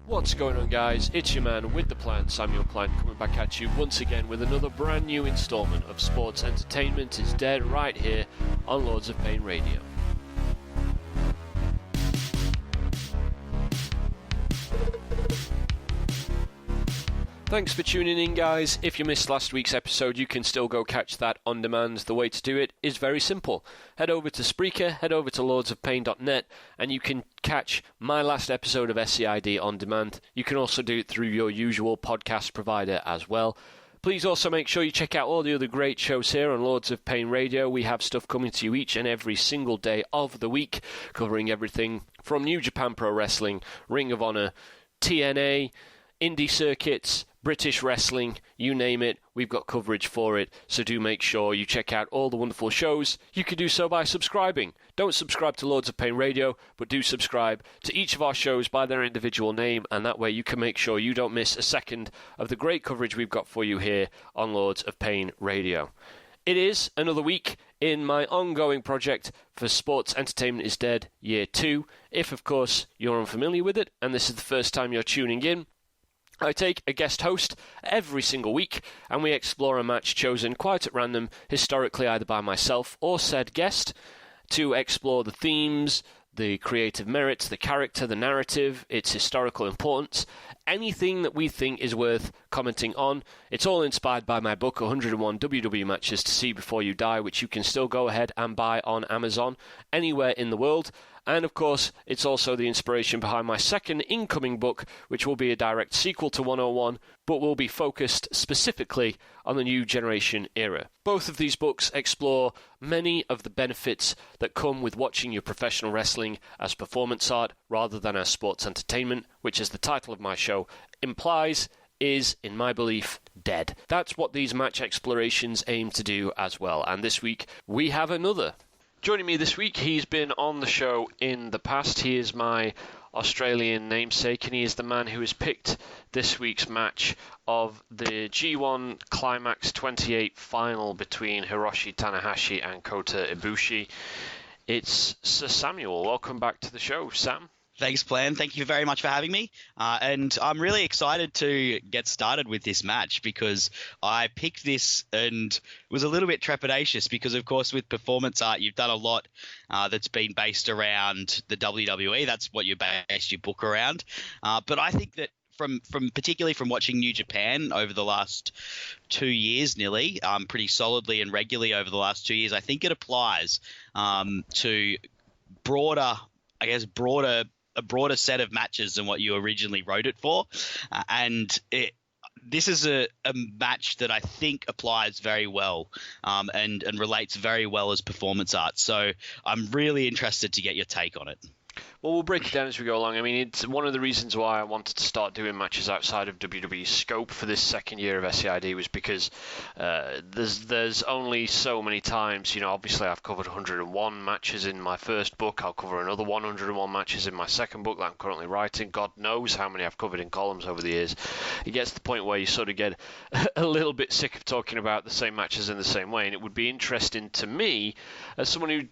What's going on, guys? It's your man with the plan, Samuel Plan, coming back at you once again with another brand new installment of Sports Entertainment is Dead right here on Lords of Pain Radio. Thanks for tuning in, guys. If you missed last week's episode, you can still go catch that on demand. The way to do it is very simple. Head over to Spreaker, head over to lordsofpain.net, and you can catch my last episode of SEID on demand. You can also do it through your usual podcast provider as well. Please also make sure you check out all the other great shows here on Lords of Pain Radio. We have stuff coming to you each and every single day of the week, covering everything from New Japan Pro Wrestling, Ring of Honor, TNA, indie circuits, British wrestling, you name it, we've got coverage for it, so do make sure you check out all the wonderful shows. You can do so by subscribing. Don't subscribe to Lords of Pain Radio, but do subscribe to each of our shows by their individual name, and that way you can make sure you don't miss a second of the great coverage we've got for you here on Lords of Pain Radio. It is another week in my ongoing project for Sports Entertainment is Dead Year 2. If, of course, you're unfamiliar with it, and this is the first time you're tuning in, I take a guest host every single week, and we explore a match chosen quite at random, historically either by myself or said guest, to explore the themes, the creative merits, the character, the narrative, its historical importance, anything that we think is worth commenting on. It's all inspired by my book, 101 WWE Matches to See Before You Die, which you can still go ahead and buy on Amazon anywhere in the world. And of course, it's also the inspiration behind my second incoming book, which will be a direct sequel to 101, but will be focused specifically on the new generation era. Both of these books explore many of the benefits that come with watching your professional wrestling as performance art rather than as sports entertainment, which, as the title of my show implies, is, in my belief, dead. That's what these match explorations aim to do as well. And this week, we have another. Joining me this week, he's been on the show in the past. He is my Australian namesake, and he is the man who has picked this week's match of the G1 Climax 28 final between Hiroshi Tanahashi and Kota Ibushi. It's Sir Samuel. Welcome back to the show, Sam. Thanks, Plan. Thank you very much for having me. And I'm really excited to get started with this match because I picked this and was a little bit trepidatious because, of course, with performance art, you've done a lot that's been based around the WWE. That's what you based your book around. But I think that particularly from watching New Japan over the last 2 years nearly, pretty solidly and regularly over the last 2 years, I think it applies to a broader set of matches than what you originally wrote it for. This is a match that I think applies very well and relates very well as performance art. So I'm really interested to get your take on it. Well, we'll break it down as we go along. I mean, it's one of the reasons why I wanted to start doing matches outside of WWE's scope for this second year of SEID was because there's only so many times, obviously I've covered 101 matches in my first book. I'll cover another 101 matches in my second book that I'm currently writing. God knows how many I've covered in columns over the years. It gets to the point where you sort of get a little bit sick of talking about the same matches in the same way, and it would be interesting to me as someone who,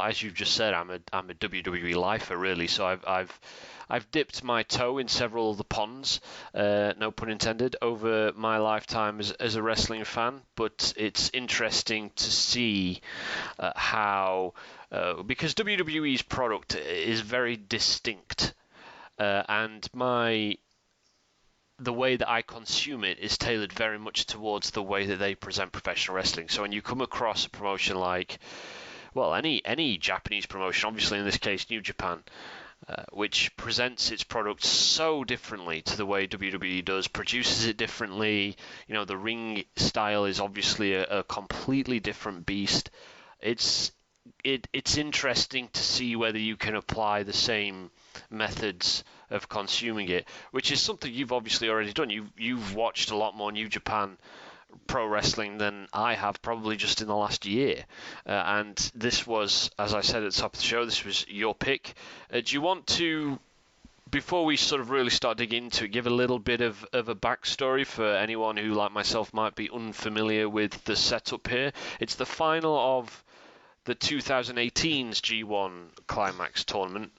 as you've just said, I'm a WWE lifer, really. So I've dipped my toe in several of the ponds, no pun intended, over my lifetime as a wrestling fan. But it's interesting to see how, because WWE's product is very distinct, and the way that I consume it is tailored very much towards the way that they present professional wrestling. So when you come across a promotion like, well, any Japanese promotion, obviously in this case New Japan, which presents its product so differently to the way WWE does, produces it differently, the ring style is obviously a completely different beast. It's interesting to see whether you can apply the same methods of consuming it, which is something you've obviously already done. You've watched a lot more New Japan pro wrestling than I have, probably just in the last year, and this was, as I said at the top of the show, this was your pick. Do you want to, before we sort of really start digging into it, give a little bit of a backstory for anyone who, like myself, might be unfamiliar with the setup here? It's the final of the 2018's G1 Climax tournament.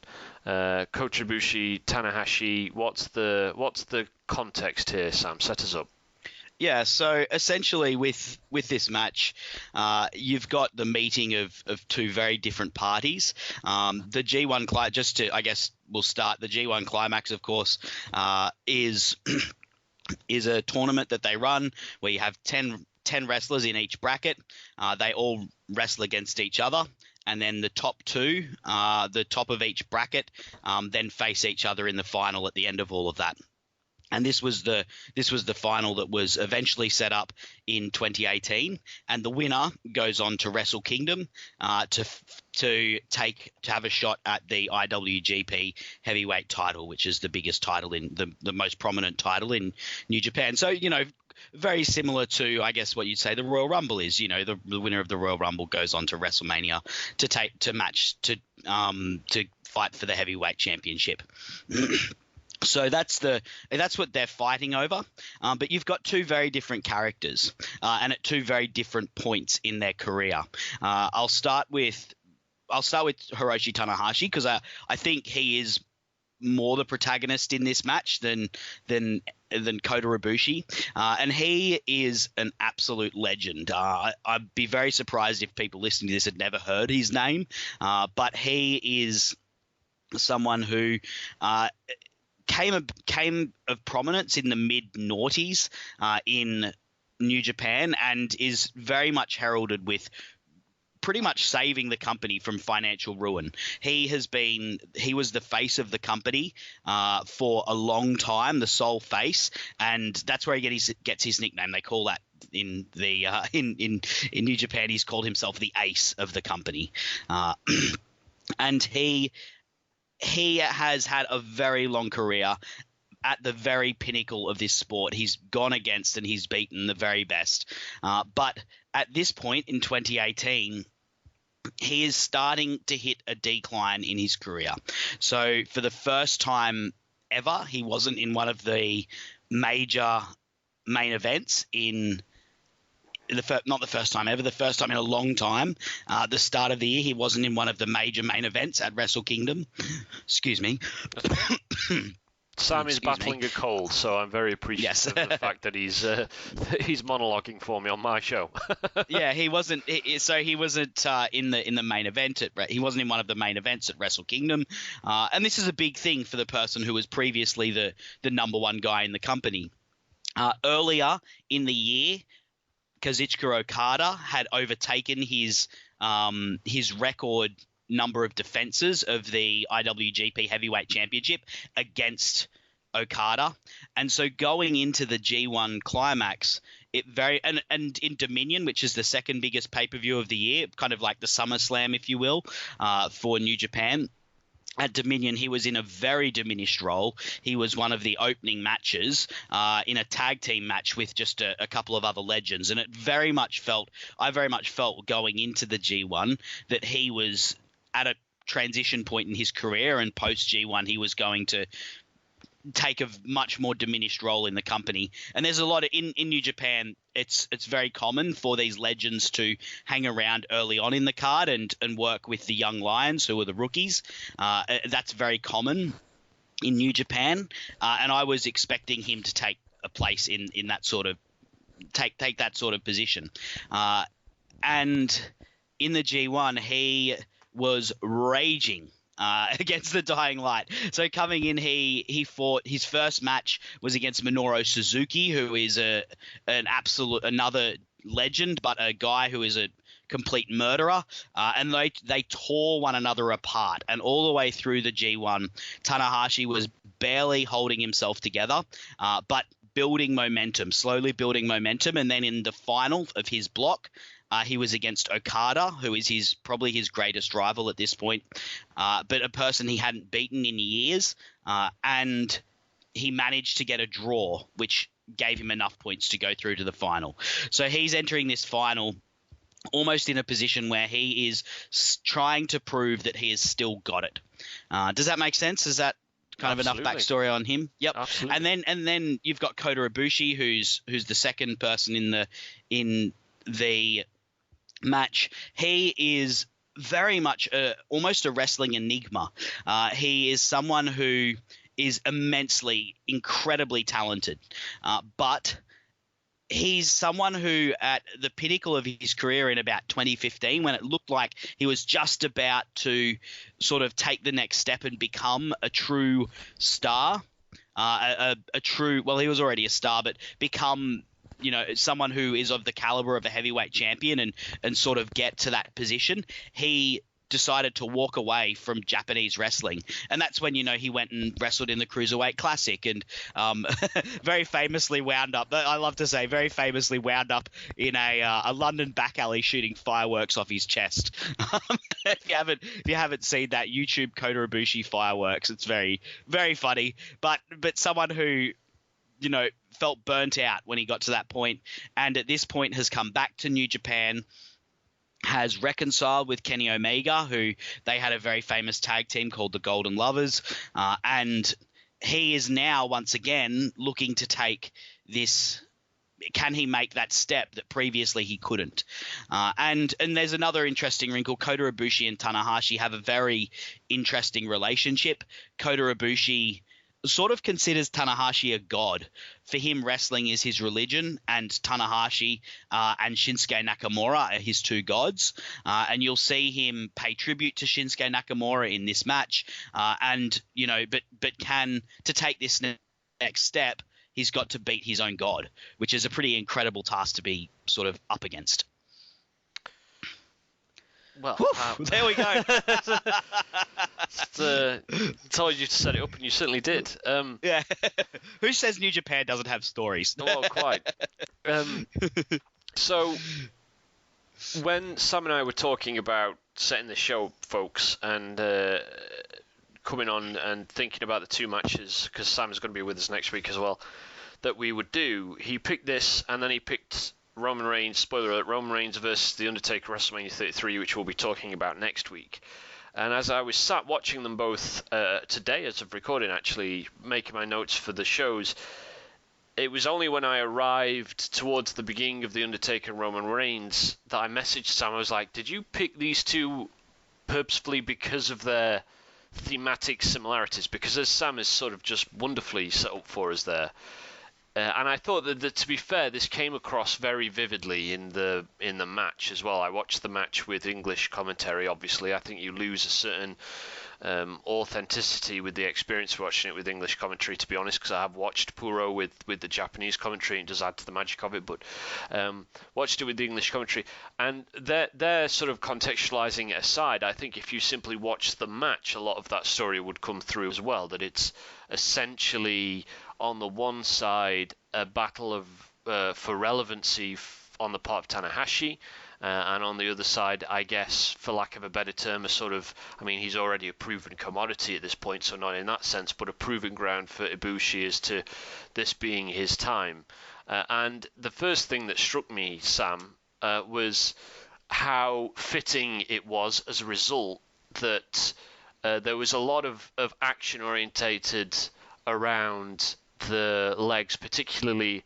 Kota Ibushi, Tanahashi. What's the context here, Sam? Set us up. Yeah, so essentially with this match, you've got the meeting of two very different parties. The G1 Climax, just to, I guess we'll start, the G1 Climax, of course, is a tournament that they run where you have 10 wrestlers in each bracket. They all wrestle against each other. And then the top two, the top of each bracket, then face each other in the final at the end of all of that. And this was the final that was eventually set up in 2018, and the winner goes on to Wrestle Kingdom to have a shot at the IWGP Heavyweight title, which is the biggest title in the most prominent title in New Japan. So very similar to, I guess, what you'd say the Royal Rumble is. The winner of the Royal Rumble goes on to WrestleMania to fight for the heavyweight championship. So that's what they're fighting over. But you've got two very different characters, and at two very different points in their career. I'll start with Hiroshi Tanahashi, because I think he is more the protagonist in this match than Kota Ibushi, and he is an absolute legend. I'd be very surprised if people listening to this had never heard his name, but he is someone who came of prominence in the mid-noughties in New Japan, and is very much heralded with pretty much saving the company from financial ruin. He was the face of the company for a long time, the sole face, and that's where he gets his nickname. They call that in New Japan, he's called himself the ace of the company, and he has had a very long career at the very pinnacle of this sport. He's gone against and he's beaten the very best. But at this point in 2018, he is starting to hit a decline in his career. So for the first time ever, he wasn't in one of the major main events not the first time ever, the first time in a long time. The start of the year, he wasn't in one of the major main events at Wrestle Kingdom. Excuse me. Sam is battling a cold, so I'm very appreciative of the fact that he's monologuing for me on my show. Yeah, he wasn't. He wasn't in the main event he wasn't in one of the main events at Wrestle Kingdom, and this is a big thing for the person who was previously the number one guy in the company. Earlier in the year, Kazuchika Okada had overtaken his record number of defenses of the IWGP Heavyweight Championship against Okada, and so going into the G1 Climax, and in Dominion, which is the second biggest pay-per-view of the year, kind of like the SummerSlam, if you will, for New Japan. At Dominion, he was in a very diminished role. He was one of the opening matches in a tag team match with just a couple of other legends. And I very much felt going into the G1 that he was at a transition point in his career, and post G1 he was going to take a much more diminished role in the company. And there's a lot of in New Japan, it's very common for these legends to hang around early on in the card and work with the young lions who are the rookies. That's very common in New Japan, and I was expecting him to take a place in that sort of take that sort of position. And in the G1, he was raging against the Dying Light. So coming in, he fought. His first match was against Minoru Suzuki, who is another legend, but a guy who is a complete murderer. And they tore one another apart. And all the way through the G1, Tanahashi was barely holding himself together, but slowly building momentum. And then in the final of his block, he was against Okada, who is probably his greatest rival at this point, but a person he hadn't beaten in years, and he managed to get a draw, which gave him enough points to go through to the final. So he's entering this final almost in a position where he is trying to prove that he has still got it. Does that make sense? Is that kind of enough backstory on him? Yep. Absolutely. And then you've got Kota Ibushi, who's the second person in the match. He is very much almost a wrestling enigma. He is someone who is immensely, incredibly talented, but he's someone who, at the pinnacle of his career in about 2015, when it looked like he was just about to sort of take the next step and become a true star, a true – well, he was already a star, but become – someone who is of the caliber of a heavyweight champion and sort of get to that position, he decided to walk away from Japanese wrestling. And that's when, he went and wrestled in the Cruiserweight Classic and very famously wound up, I love to say, very famously wound up in a London back alley shooting fireworks off his chest. If you haven't seen that, YouTube Kota Ibushi fireworks. It's very, very funny. But someone who, felt burnt out when he got to that point, and at this point has come back to New Japan, has reconciled with Kenny Omega, who they had a very famous tag team called the Golden Lovers, and he is now once again looking to take this. Can he make that step that previously he couldn't? And there's another interesting wrinkle. Kota Ibushi and Tanahashi have a very interesting relationship. Kota Ibushi sort of considers Tanahashi a god. For him, wrestling is his religion, and Tanahashi and Shinsuke Nakamura are his two gods. And you'll see him pay tribute to Shinsuke Nakamura in this match. But to take this next step, he's got to beat his own god, which is a pretty incredible task to be sort of up against. Well, there we go. Told you to set it up, and you certainly did. Yeah. Who says New Japan doesn't have stories? Well, quite. So, when Sam and I were talking about setting the show, folks, and coming on and thinking about the two matches, because Sam is going to be with us next week as well, that we would do, he picked this, and then he picked Roman Reigns, spoiler alert, Roman Reigns versus The Undertaker WrestleMania 33, which we'll be talking about next week. And as I was sat watching them both today, as of recording, actually, making my notes for the shows, it was only when I arrived towards the beginning of The Undertaker and Roman Reigns that I messaged Sam. I was like, did you pick these two purposefully because of their thematic similarities? Because as Sam is sort of just wonderfully set up for us there. And I thought that, to be fair, this came across very vividly in the match as well. I watched the match with English commentary, obviously. I think you lose a certain authenticity with the experience of watching it with English commentary, to be honest, because I have watched Puro with the Japanese commentary, and it does add to the magic of it, but watched it with the English commentary. And they're sort of contextualizing it aside. I think if you simply watch the match, a lot of that story would come through as well, that it's essentially, on the one side, a battle for relevancy on the part of Tanahashi, and on the other side, I guess, for lack of a better term, a sort of, I mean, he's already a proven commodity at this point, so not in that sense, but a proving ground for Ibushi as to this being his time. And the first thing that struck me, Sam, was how fitting it was as a result that there was a lot of action orientated around the legs, particularly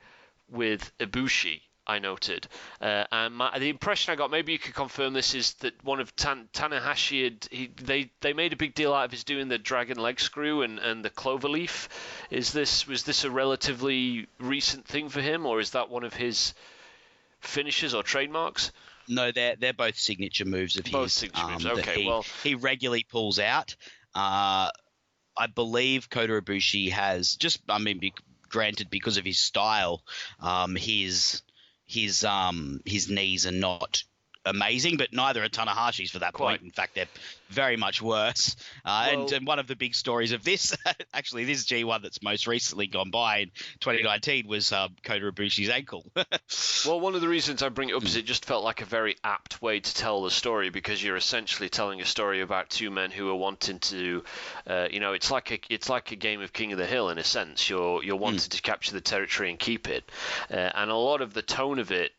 with Ibushi, I noted. And the impression I got, maybe you could confirm this, is that one of Tanahashi, they made a big deal out of his doing the dragon leg screw and the cloverleaf. Was this a relatively recent thing for him, or is that one of his finishes or trademarks? No, they're both signature moves of his. Both signature moves. Okay, he regularly pulls out. I believe Kota Ibushi has granted, because of his style, his knees are not amazing, but neither are Tanahashi's for that point. In fact, they're very much worse. And one of the big stories of this, actually, this G1 that's most recently gone by in 2019 was Kota Ibushi's ankle. Well, one of the reasons I bring it up is it just felt like a very apt way to tell the story, because you're essentially telling a story about two men who are wanting to, it's like a game of King of the Hill in a sense. You're wanting to capture the territory and keep it, and a lot of the tone of it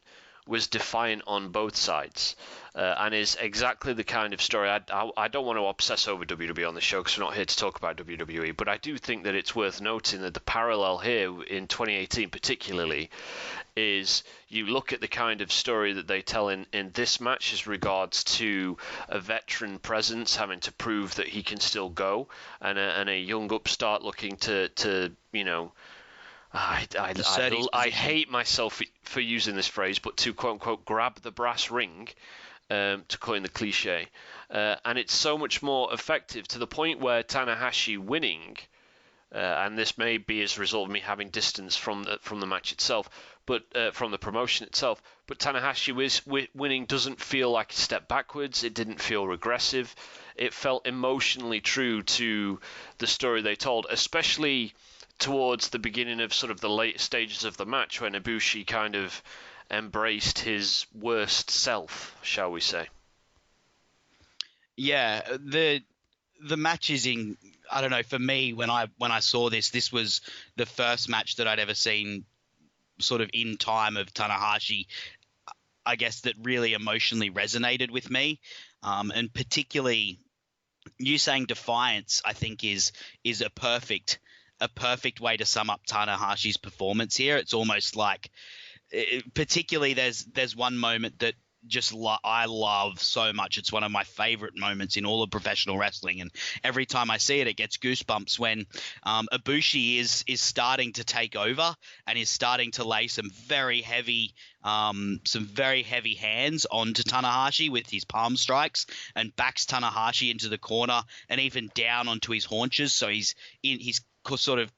was defiant on both sides, and is exactly the kind of story. I don't want to obsess over WWE on the show because we're not here to talk about WWE, but I do think that it's worth noting that the parallel here in 2018 particularly is you look at the kind of story that they tell in this match as regards to a veteran presence having to prove that he can still go, and a young upstart looking to you know, I hate myself for using this phrase, but to quote unquote grab the brass ring, to coin the cliche, and it's so much more effective to the point where Tanahashi winning, and this may be as a result of me having distance from the match itself, but from the promotion itself. But Tanahashi winning doesn't feel like a step backwards. It didn't feel regressive. It felt emotionally true to the story they told, especially towards the beginning of sort of the late stages of the match when Ibushi kind of embraced his worst self, shall we say. Yeah, the match is in. I don't know. For me, when I saw this was the first match that I'd ever seen, sort of in time of Tanahashi, I guess, that really emotionally resonated with me, and particularly you saying defiance, I think is a perfect way to sum up Tanahashi's performance here. It's almost like, particularly there's one moment that just I love so much. It's one of my favorite moments in all of professional wrestling, and every time I see it, it gets goosebumps when Ibushi is starting to take over and is starting to lay some very heavy hands onto Tanahashi with his palm strikes, and backs Tanahashi into the corner and even down onto his haunches, so he's sort of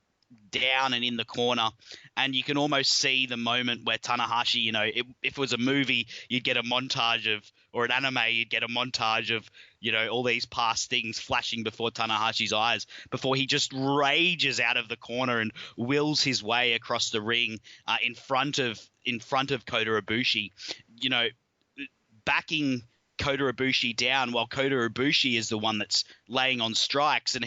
down and in the corner, and you can almost see the moment where Tanahashi, you know, if it was a movie, you'd get a montage of, or an anime, you'd get a montage of, you know, all these past things flashing before Tanahashi's eyes before he just rages out of the corner and wills his way across the ring in front of Kota Ibushi, you know, backing Kota Ibushi down while Kota Ibushi is the one that's laying on strikes, and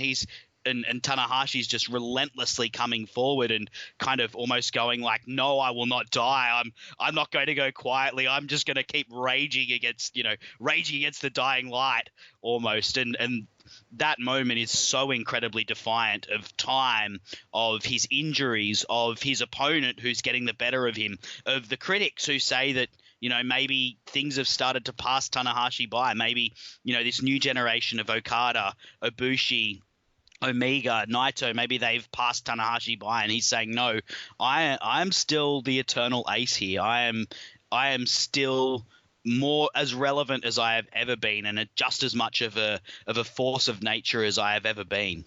and Tanahashi's just relentlessly coming forward and kind of almost going like, no, I will not die. I'm not going to go quietly. I'm just going to keep raging against the dying light almost. And that moment is so incredibly defiant of time, of his injuries, of his opponent who's getting the better of him, of the critics who say that, you know, maybe things have started to pass Tanahashi by. Maybe, you know, this new generation of Okada, Ibushi, Omega, Naito, maybe they've passed Tanahashi by, and he's saying, no, I'm still the eternal ace here. I am still more as relevant as I have ever been, and just as much of a force of nature as I have ever been.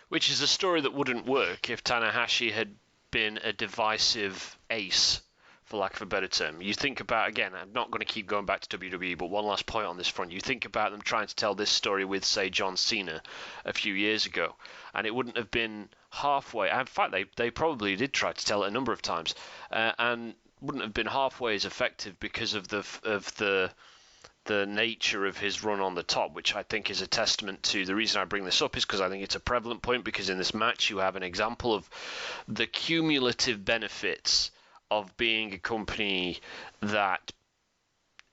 Which is a story that wouldn't work if Tanahashi had been a divisive ace, for lack of a better term. You think about, again, I'm not going to keep going back to WWE, but one last point on this front. You think about them trying to tell this story with, say, John Cena a few years ago, and it wouldn't have been halfway. In fact, they probably did try to tell it a number of times, and wouldn't have been halfway as effective because of the nature of his run on the top, which I think is a testament to the reason I bring this up is because I think it's a prevalent point, because in this match you have an example of the cumulative benefits of being a company that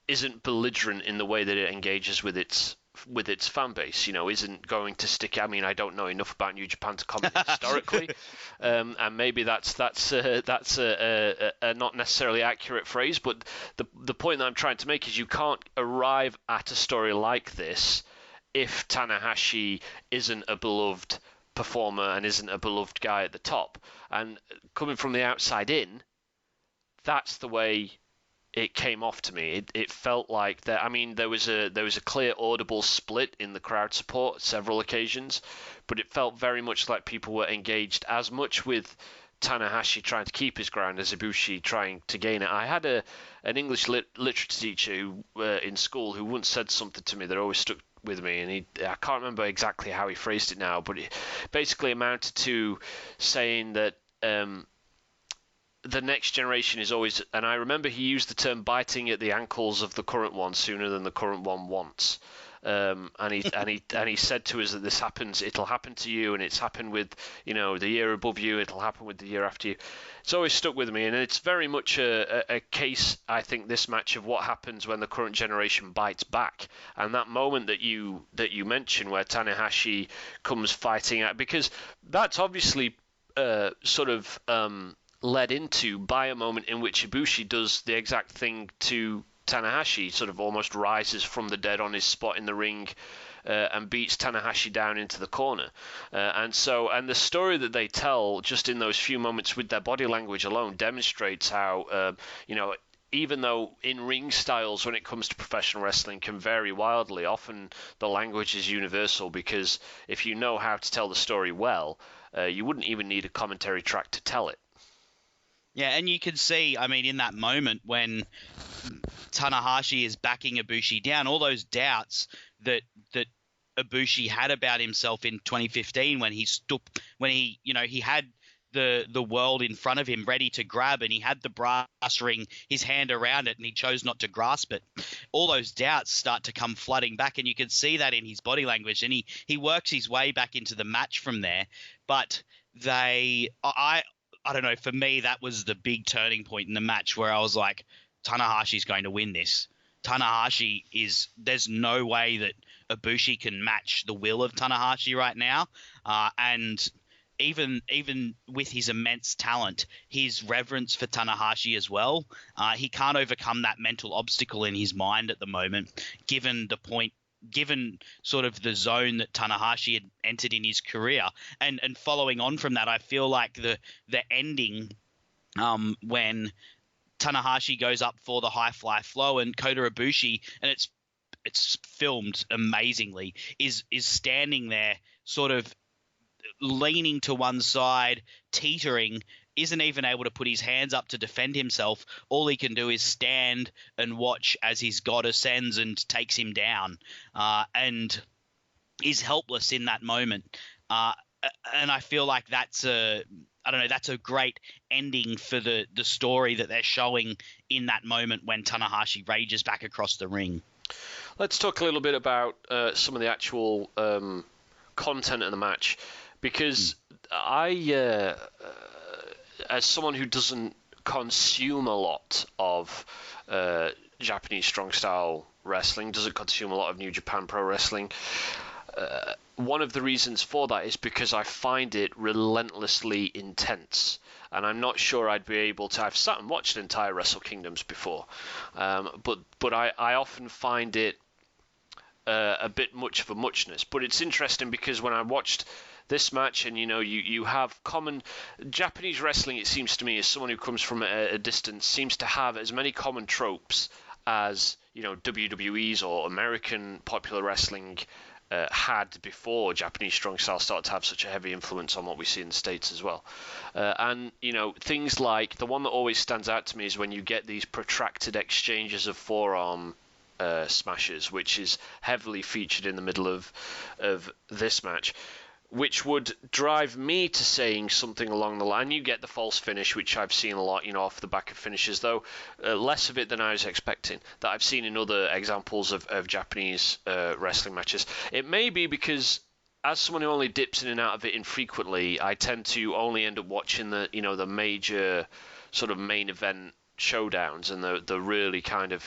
isn't belligerent in the way that it engages with its fan base, you know, isn't going to stick. I mean, I don't know enough about New Japan to comment historically, and maybe that's a not necessarily accurate phrase, but the point that I'm trying to make is you can't arrive at a story like this if Tanahashi isn't a beloved performer and isn't a beloved guy at the top. And coming from the outside in, that's the way it came off to me. It felt like that. I mean, there was a clear audible split in the crowd support at several occasions, but it felt very much like people were engaged as much with Tanahashi trying to keep his ground as Ibushi trying to gain it. I had an English literature teacher who, in school, who once said something to me that always stuck with me, and I can't remember exactly how he phrased it now, but it basically amounted to saying that the next generation is always, and I remember he used the term biting at the ankles of the current one sooner than the current one wants. And he said to us that this happens, it'll happen to you, and it's happened with, the year above you, it'll happen with the year after you. It's always stuck with me, and it's very much a case, I think, this match, of what happens when the current generation bites back. And that moment that you mentioned, where Tanahashi comes fighting out, because that's obviously led into by a moment in which Ibushi does the exact thing to Tanahashi, sort of almost rises from the dead on his spot in the ring, and beats Tanahashi down into the corner. And the story that they tell just in those few moments with their body language alone demonstrates how, even though in-ring styles when it comes to professional wrestling can vary wildly, often the language is universal, because if you know how to tell the story well, you wouldn't even need a commentary track to tell it. Yeah, and you can see, in that moment when Tanahashi is backing Ibushi down, all those doubts that Ibushi had about himself in 2015 when he had the world in front of him ready to grab, and he had the brass ring, his hand around it, and he chose not to grasp it. All those doubts start to come flooding back, and you can see that in his body language, and he works his way back into the match from there. But I don't know, for me, that was the big turning point in the match where I was like, Tanahashi's going to win this. There's no way that Ibushi can match the will of Tanahashi right now. And even with his immense talent, his reverence for Tanahashi as well, he can't overcome that mental obstacle in his mind at the moment, given sort of the zone that Tanahashi had entered in his career. And following on from that, I feel like the ending, when Tanahashi goes up for the high fly flow, and Kota Ibushi, and it's filmed amazingly, is standing there sort of leaning to one side, teetering, isn't even able to put his hands up to defend himself. All he can do is stand and watch as his god ascends and takes him down, and is helpless in that moment. And I feel like that's a great ending for the story that they're showing in that moment when Tanahashi rages back across the ring. Let's talk a little bit about some of the actual content of the match, because I, as someone who doesn't consume a lot of Japanese strong style wrestling, doesn't consume a lot of New Japan Pro Wrestling, one of the reasons for that is because I find it relentlessly intense, and I'm not sure I'd be able to. I've sat and watched entire Wrestle Kingdoms before, but I often find it a bit much of a muchness. But it's interesting because when I watched this match, and you have common Japanese wrestling, it seems to me, as someone who comes from a distance, seems to have as many common tropes as WWE's or American popular wrestling had before Japanese strong style started to have such a heavy influence on what we see in the States as well. And things like, the one that always stands out to me is when you get these protracted exchanges of forearm smashes, which is heavily featured in the middle of this match, which would drive me to saying something along the line. You get the false finish, which I've seen a lot, off the back of finishes, though less of it than I was expecting, that I've seen in other examples of Japanese wrestling matches. It may be because, as someone who only dips in and out of it infrequently, I tend to only end up watching the major sort of main event showdowns and the really kind of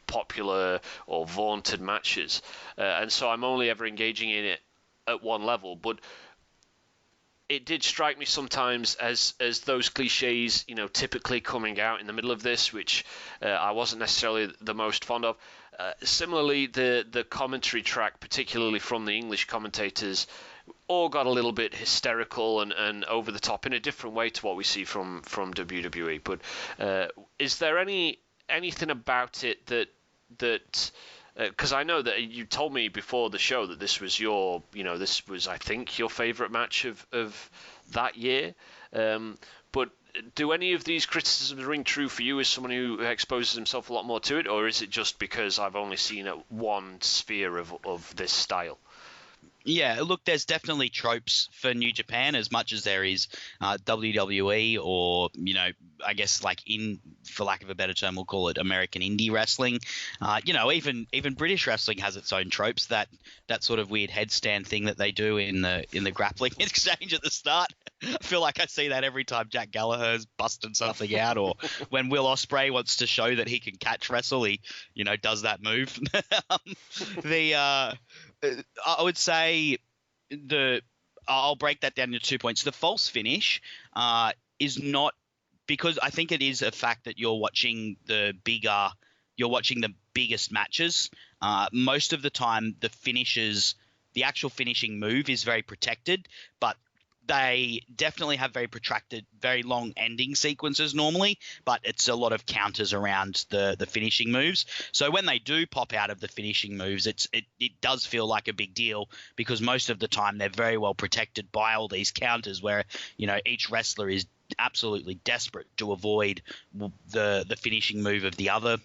popular or vaunted matches, and so I'm only ever engaging in it at one level. But it did strike me sometimes as those cliches, typically coming out in the middle of this, which I wasn't necessarily the most fond of. Similarly, the commentary track, particularly from the English commentators, all got a little bit hysterical and over the top in a different way to what we see from WWE. But is there anything about it that because I know that you told me before the show that this was this was, I think, your favourite match of that year. But do any of these criticisms ring true for you as someone who exposes himself a lot more to it, or is it just because I've only seen one sphere of this style? Yeah, look, there's definitely tropes for New Japan as much as there is WWE or, I guess like for lack of a better term, we'll call it American indie wrestling. Even British wrestling has its own tropes. That sort of weird headstand thing that they do in the grappling exchange at the start. I feel like I see that every time Jack Gallagher's busting something out, or when Will Ospreay wants to show that he can catch wrestle, he does that move. I would say I'll break that down into 2 points. The false finish is not, because I think it is a fact that you're watching the biggest matches. Most of the time, the actual finishing move is very protected, but they definitely have very protracted, very long ending sequences normally, but it's a lot of counters around the finishing moves. So when they do pop out of the finishing moves, it does feel like a big deal, because most of the time they're very well protected by all these counters where, each wrestler is absolutely desperate to avoid the finishing move of the other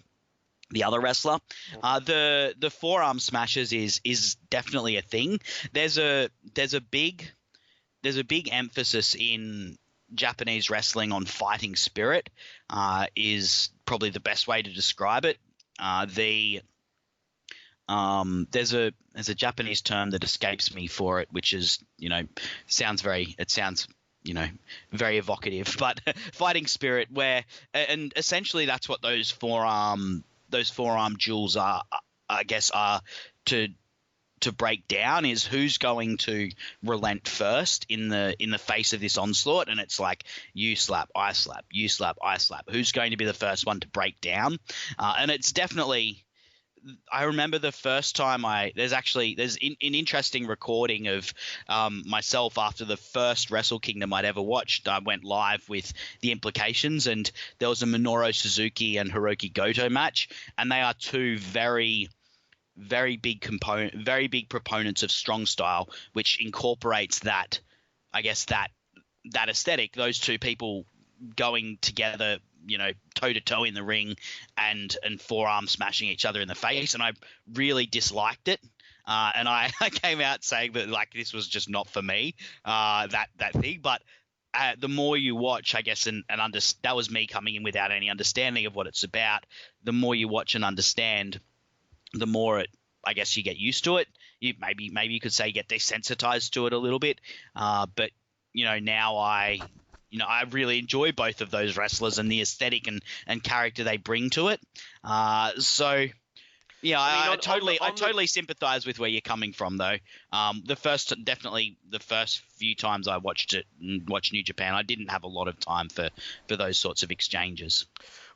wrestler. The forearm smashes is definitely a thing. There's a big emphasis in Japanese wrestling on fighting spirit, is probably the best way to describe it. There's a Japanese term that escapes me for it, which is, sounds very evocative, but fighting spirit, and essentially that's what those forearm duels are, I guess, are to break down, is who's going to relent first in the face of this onslaught. And it's like, you slap, I slap, you slap, I slap. Who's going to be the first one to break down? And it's definitely, I remember the first time there's an interesting recording of myself after the first Wrestle Kingdom I'd ever watched. I went live with the implications, and there was a Minoru Suzuki and Hiroki Goto match, and they are two very big proponents of strong style, which incorporates that, I guess, that aesthetic. Those two people going together, toe to toe in the ring and forearm smashing each other in the face, and I really disliked it. And I came out saying that, like, this was just not for me, that thing. But the more you watch, I guess, and that was me coming in without any understanding of what it's about. The more you watch and understand, the more I guess you get used to it. Maybe you could say get desensitized to it a little bit. But now I really enjoy both of those wrestlers and the aesthetic and character they bring to it. So yeah, I totally sympathize with where you're coming from, though. The first few times I watched New Japan, I didn't have a lot of time for those sorts of exchanges.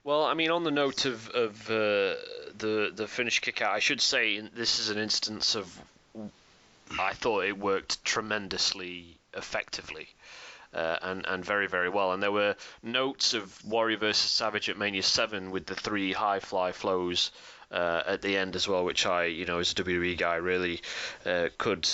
Well, I mean, on the note of the finish kick out, I should say this is an instance of, I thought it worked tremendously effectively, and very, very well. And there were notes of Warrior versus Savage at Mania 7 with the 3 high fly flows at the end as well, which I, as a WWE guy, really could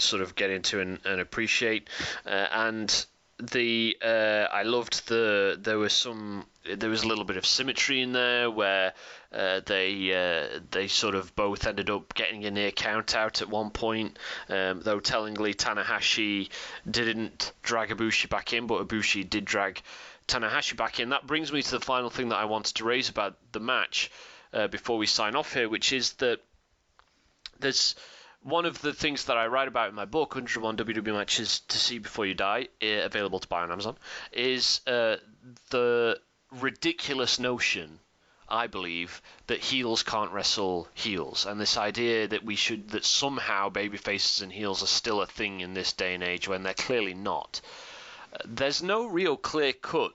sort of get into and appreciate. And I loved there was a little bit of symmetry in there where they sort of both ended up getting a near count out at one point, though tellingly Tanahashi didn't drag Ibushi back in, but Ibushi did drag Tanahashi back in. That brings me to the final thing that I wanted to raise about the match before we sign off here, which is that there's one of the things that I write about in my book, 101 WWE Matches to See Before You Die, available to buy on Amazon, is the ridiculous notion, I believe, that heels can't wrestle heels, and this idea that somehow babyfaces and heels are still a thing in this day and age when they're clearly not. There's no real clear-cut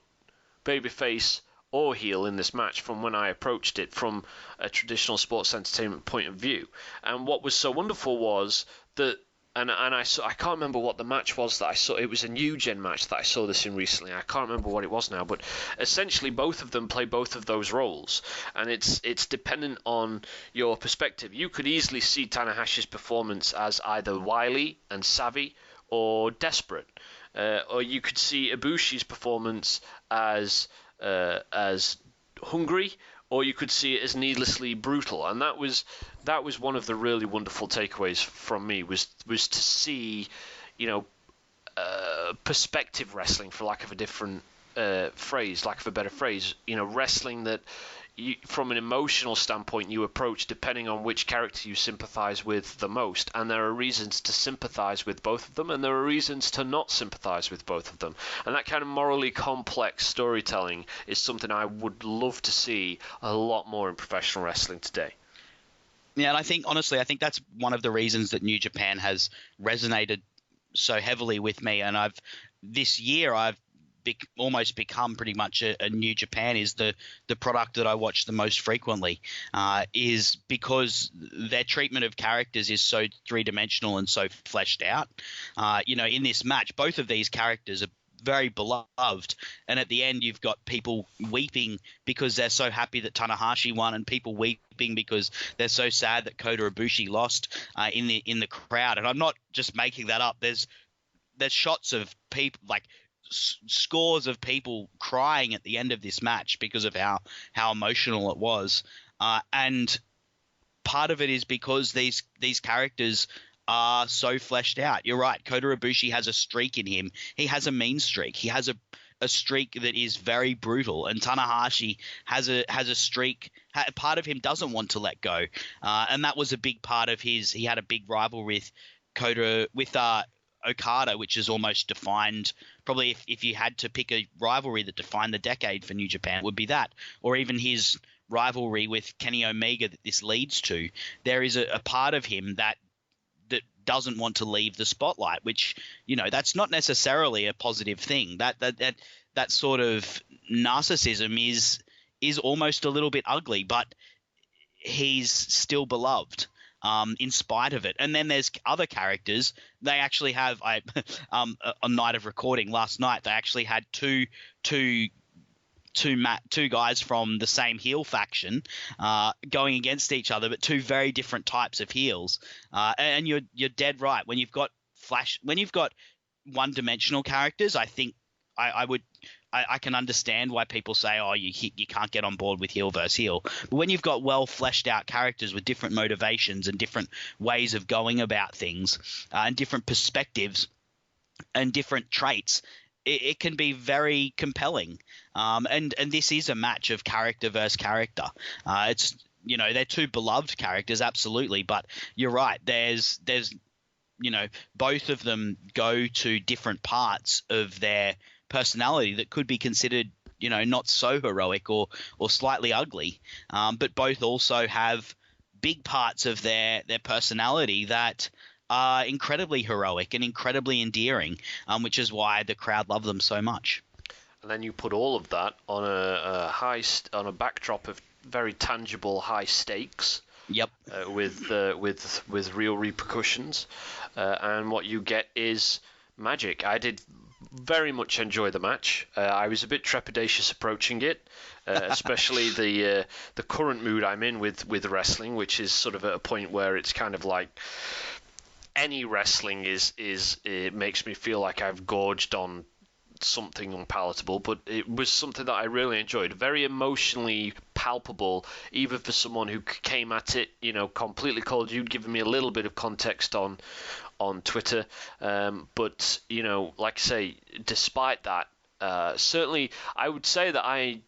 babyface or heel in this match from when I approached it from a traditional sports entertainment point of view. And what was so wonderful was that, and I can't remember what the match was that I saw. It was a New Gen match that I saw this in recently. I can't remember what it was now, but essentially both of them play both of those roles, and it's dependent on your perspective. You could easily see Tanahashi's performance as either wily and savvy or desperate, or you could see Ibushi's performance as hungry or you could see it as needlessly brutal. And that was one of the really wonderful takeaways from me, was to see, perspective wrestling, for lack of a better phrase, wrestling that from an emotional standpoint you approach depending on which character you sympathize with the most, and there are reasons to sympathize with both of them and there are reasons to not sympathize with both of them, and that kind of morally complex storytelling is something I would love to see a lot more in professional wrestling today. Yeah, and I think that's one of the reasons that New Japan has resonated so heavily with me, and this year I've almost become pretty much a New Japan is the product that I watch the most frequently, is because their treatment of characters is so three-dimensional and so fleshed out. In this match, both of these characters are very beloved, and at the end you've got people weeping because they're so happy that Tanahashi won, and people weeping because they're so sad that Kota Ibushi lost in the crowd. And I'm not just making that up. There's shots of people, like scores of people crying at the end of this match because of how emotional it was, and part of it is because these characters are so fleshed out. You're right, Kota Ibushi has a streak in him. He has a mean streak. He has a streak that is very brutal, and Tanahashi has a streak. Part of him doesn't want to let go, and that was a big part of his. He had a big rivalry with Okada, which is almost defined. Probably if you had to pick a rivalry that defined the decade for New Japan, it would be that, or even his rivalry with Kenny Omega that this leads to. There is a part of him that doesn't want to leave the spotlight, which, that's not necessarily a positive thing. That sort of narcissism is almost a little bit ugly, but he's still beloved in spite of it. And then there's other characters. They actually have on night of recording last night, they actually had two guys from the same heel faction going against each other, but two very different types of heels. And you're dead right. When you've got one-dimensional characters, I think I can understand why people say, oh, you can't get on board with heel versus heel. But when you've got well fleshed out characters with different motivations and different ways of going about things, and different perspectives and different traits, it can be very compelling. And this is a match of character versus character. It's, they're two beloved characters, absolutely. But you're right. There's both of them go to different parts of their personality that could be considered, not so heroic or slightly ugly. But both also have big parts of their personality that are incredibly heroic and incredibly endearing, which is why the crowd love them so much. And then you put all of that on a backdrop of very tangible high stakes. Yep. With real repercussions, and what you get is magic. I did very much enjoy the match. I was a bit trepidatious approaching it, especially the current mood I'm in with wrestling, which is sort of at a point where it's kind of like any wrestling it makes me feel like I've gorged on something unpalatable, but it was something that I really enjoyed. Very emotionally palpable, even for someone who came at it, completely cold. You'd given me a little bit of context on Twitter, but like I say, despite that, certainly I would say that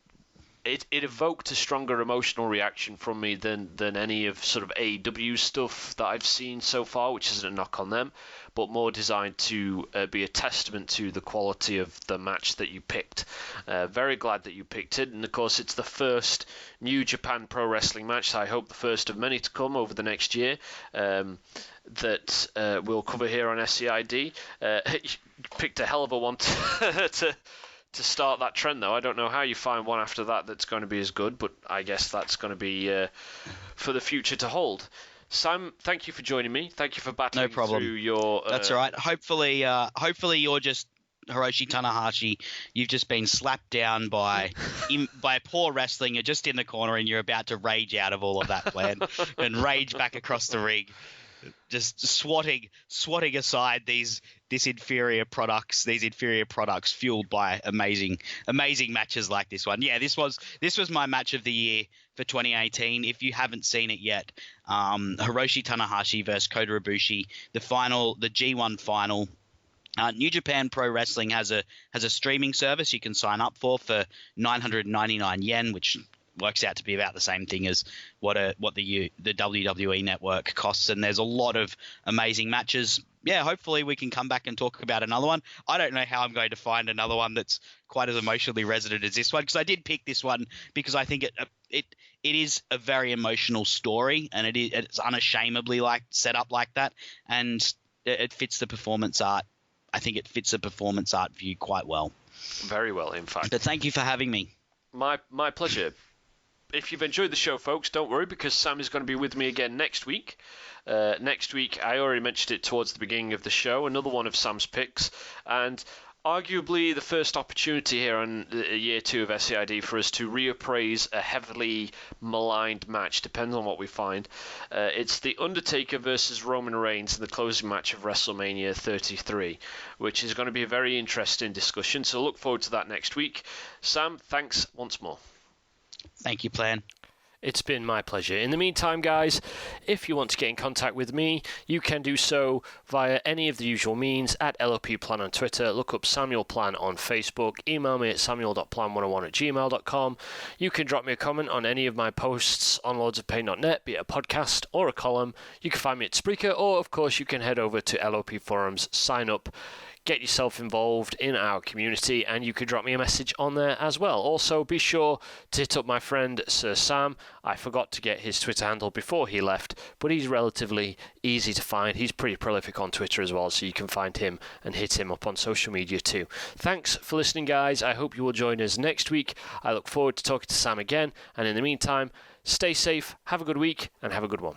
it evoked a stronger emotional reaction from me than any of sort of AEW stuff that I've seen so far, which isn't a knock on them, but more designed to be a testament to the quality of the match that you picked. Very glad that you picked it, and of course it's the first New Japan Pro Wrestling match, so I hope the first of many to come over the next year, that we'll cover here on SEID. You picked a hell of a one to start that trend, though. I don't know how you find one after that that's going to be as good, but I guess that's going to be for the future to hold. Sam, thank you for joining me. Thank you for battling through your... That's all right. Hopefully you're just Hiroshi Tanahashi. You've just been slapped down by poor wrestling. You're just in the corner and you're about to rage out of all of that plan and rage back across the ring. just swatting aside these inferior products fueled by amazing matches like this one. Yeah, this was my match of the year for 2018. If you haven't seen it yet, Hiroshi Tanahashi versus Kota Ibushi, the G1 final. New Japan Pro Wrestling has a streaming service you can sign up for 999 yen, which works out to be about the same thing as what the WWE network costs, and there's a lot of amazing matches. Yeah, hopefully we can come back and talk about another one. I don't know how I'm going to find another one that's quite as emotionally resonant as this one, because I did pick this one because I think it is a very emotional story, and it's unashamedly set up like that, and it fits the performance art. I think it fits the performance art view quite well. Very well, in fact. But thank you for having me. My pleasure. If you've enjoyed the show, folks, don't worry, because Sam is going to be with me again next week. Next week, I already mentioned it towards the beginning of the show, another one of Sam's picks, and arguably the first opportunity here on year 2 of SEID for us to reappraise a heavily maligned match, depends on what we find. It's The Undertaker versus Roman Reigns in the closing match of WrestleMania 33, which is going to be a very interesting discussion, so look forward to that next week. Sam, thanks once more. Thank you, Plan. It's been my pleasure. In the meantime, guys, if you want to get in contact with me, you can do so via any of the usual means at LOPPlan on Twitter. Look up Samuel Plan on Facebook. Email me at samuel.plan101@gmail.com. You can drop me a comment on any of my posts on lordsofpain.net, be it a podcast or a column. You can find me at Spreaker, or, of course, you can head over to LOP Forums, sign up, get yourself involved in our community, and you can drop me a message on there as well. Also, be sure to hit up my friend SirSam. I forgot to get his Twitter handle before he left, but he's relatively easy to find. He's pretty prolific on Twitter as well, so you can find him and hit him up on social media too. Thanks for listening, guys. I hope you will join us next week. I look forward to talking to Sam again, and in the meantime, stay safe, have a good week, and have a good one.